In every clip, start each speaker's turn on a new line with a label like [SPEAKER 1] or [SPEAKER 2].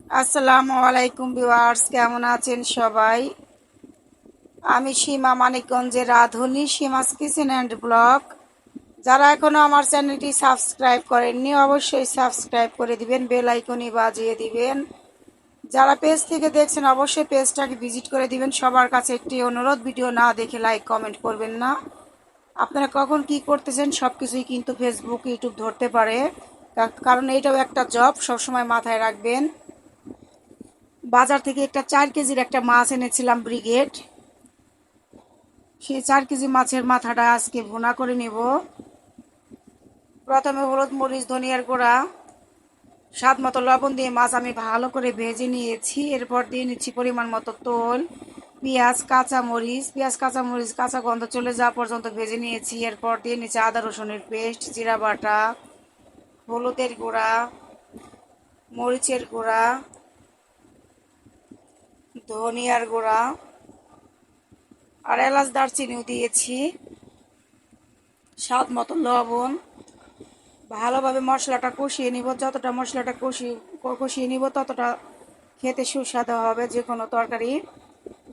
[SPEAKER 1] আসসালামু আলাইকুম ভিউয়ার্স, কেমন আছেন সবাই? আমি সীমা, মানিকগঞ্জের রাঁধুনি, সীমাস কিচেন অ্যান্ড ব্লগ। যারা এখনো আমার চ্যানেলটি সাবস্ক্রাইব করেননি অবশ্যই সাবস্ক্রাইব করে দিবেন, বেল আইকনই বাজিয়ে দিবেন। যারা পেজ থেকে দেখছেন অবশ্যই পেজটাকে ভিজিট করে দিবেন। সবার কাছে একটি অনুরোধ, ভিডিও না দেখে লাইক কমেন্ট করবেন না। আপনারা কখন কি করতেছেন সব কিছুই কিন্তু ফেসবুক ইউটিউব ধরতে পারে, কারণ এইটাও একটা জব, সবসময় মাথায় রাখবেন। বাজার থেকে একটা 4 কেজির একটা মাছ এনেছিলাম, ব্রিগেড। সেই 4 কেজি মাছের মাথাটা আজকে ভুনা করে নেব। প্রথমে হলুদ মরিচ ধনিয়ার গুঁড়া স্বাদ মতো লবণ দিয়ে মাছ আমি ভালো করে ভেজে নিয়েছি। এরপর দিয়ে নিচ্ছি পরিমাণ মতো তেল, পেঁয়াজ কাঁচামরিচ কাঁচা গন্ধ চলে যাওয়া পর্যন্ত ভেজে নিয়েছি। এরপর দিয়ে নিচ্ছি আদা রসুনের পেস্ট, জিরা বাটা, হলুদের গুঁড়া, মরিচের গুঁড়া, ধনিয়ার গুঁড়া আর এলাচ দারচিনিও দিয়েছি, স্বাদ মতো লবণ। ভালোভাবে মশলাটা কষিয়ে নিব। যতটা মশলাটা কষিয়ে নিব ততটা খেতে সুস্বাদু হবে যে কোনো তরকারি।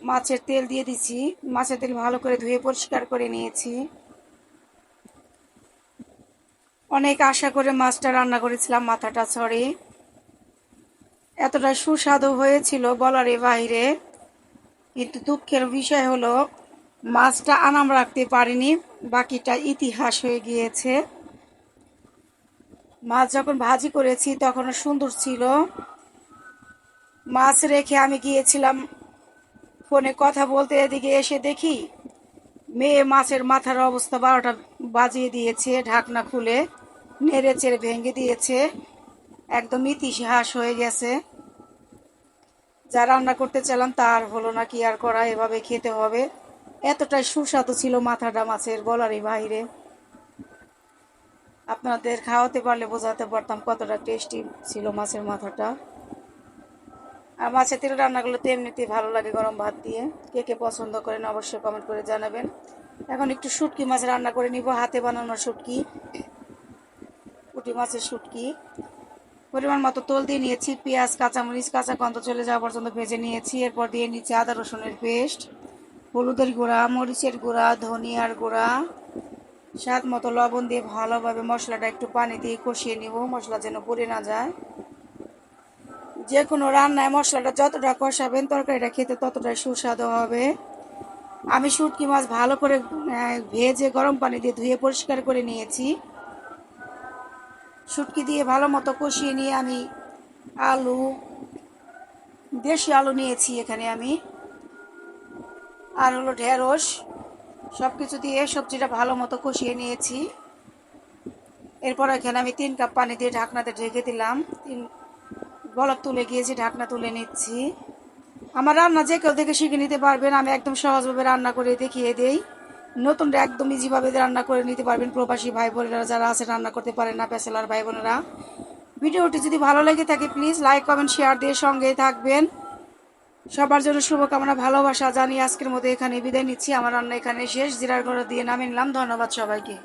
[SPEAKER 1] মাছের তেল দিয়ে দিচ্ছি। মাছের তেল ভালো করে ধুয়ে পরিষ্কার করে নিয়েছি। অনেক আশা করে মাছটা রান্না করেছিলাম, মাথাটা ছড়ে এতটা সুস্বাদু হয়েছিল বলারই বাইরে। কিন্তু দুঃখের বিষয় হলো মাছটা আনাম রাখতে পারিনি, বাকিটা ইতিহাস হয়ে গিয়েছে। মাছ যখন ভাজি করেছি তখনও সুন্দর ছিল। মাছ রেখে আমি গিয়েছিলাম ফোনে কথা বলতে, এদিকে এসে দেখি মেয়ে মাছের মাথার অবস্থা 12টা বাজিয়ে দিয়েছে, ঢাকনা খুলে নেড়ে চেড়ে ভেঙে দিয়েছে। একদম ইতিহাস হয়ে গেছে। যা রান্না করতে চাইলাম তার হলো না, কি আর করা, এভাবে খেতে হবে। এতটাই সুস্বাদু ছিল মাথাটা মাছের, বলারই বাইরে। আপনাদের খাওয়াতে পারলে বোঝাতে পারতাম কতটা টেস্টি ছিল মাছের মাথাটা। আর মাছের তেল রান্নাগুলো তো এমনিতেই ভালো লাগে গরম ভাত দিয়ে। কে কে পছন্দ করেন অবশ্যই কমেন্ট করে জানাবেন। এখন একটু শুটকি মাছ রান্না করে নিব, হাতে বানানো শুটকি, পুঁটি মাছের শুটকি। পরিমাণ মতো তেল দিয়ে নিয়েছি। পেঁয়াজ কাঁচামরিচ কাঁচা গন্ধ চলে যাওয়া পর্যন্ত ভেজে নিয়েছি। এরপর দিয়ে নিচ্ছি আদা রসুনের পেস্ট, হলুদের গুঁড়া, মরিচের গুঁড়া, ধনিয়ার গুঁড়া, স্বাদ মতো লবণ দিয়ে ভালোভাবে মশলাটা একটু পানি দিয়ে কষিয়ে নিব, মশলা যেন পুড়ে না যায়। যে কোনো রান্নায় মশলাটা যতটা কষাবেন তরকারিটা খেতে ততটাই সুস্বাদু হবে। আমি শুটকি মাছ ভালো করে ভেজে গরম পানি দিয়ে ধুয়ে পরিষ্কার করে নিয়েছি। শুটকি দিয়ে ভালো মতো কষিয়ে নিয়ে আমি আলু, দেশি আলু নিয়েছি এখানে আমি, আর হলো ঢেঁড়স, সব কিছু দিয়ে সবজিটা ভালো মতো কষিয়ে নিয়েছি। এরপর এখানে আমি 3 কাপ পানি দিয়ে ঢাকনাতে ঢেকে দিলাম। বলক তুলে গিয়েছি, ঢাকনা তুলে নিচ্ছি। আমার রান্না যে কেউ দেখে শিখে নিতে পারবেন, আমি একদম সহজভাবে রান্না করে দেখিয়ে দেই। নতুনরা একদম ইজিভাবে রান্না করে নিতে পারবেন। প্রবাসী ভাই বোনেরা যারা আছে রান্না করতে পারেন না, ব্যাচেলার ভাই বোনেরা, ভিডিওটি যদি ভালো লেগে থাকে প্লিজ লাইক কমেন্ট শেয়ার দিয়ে সঙ্গেই থাকবেন। সবার জন্য শুভকামনা, ভালোবাসা জানিয়ে আজকের মতো এখানে বিদায় নিচ্ছি। আমার রান্না এখানে শেষ। জিরার গুঁড়ো দিয়ে নামিয়ে নিলাম। ধন্যবাদ সবাইকে।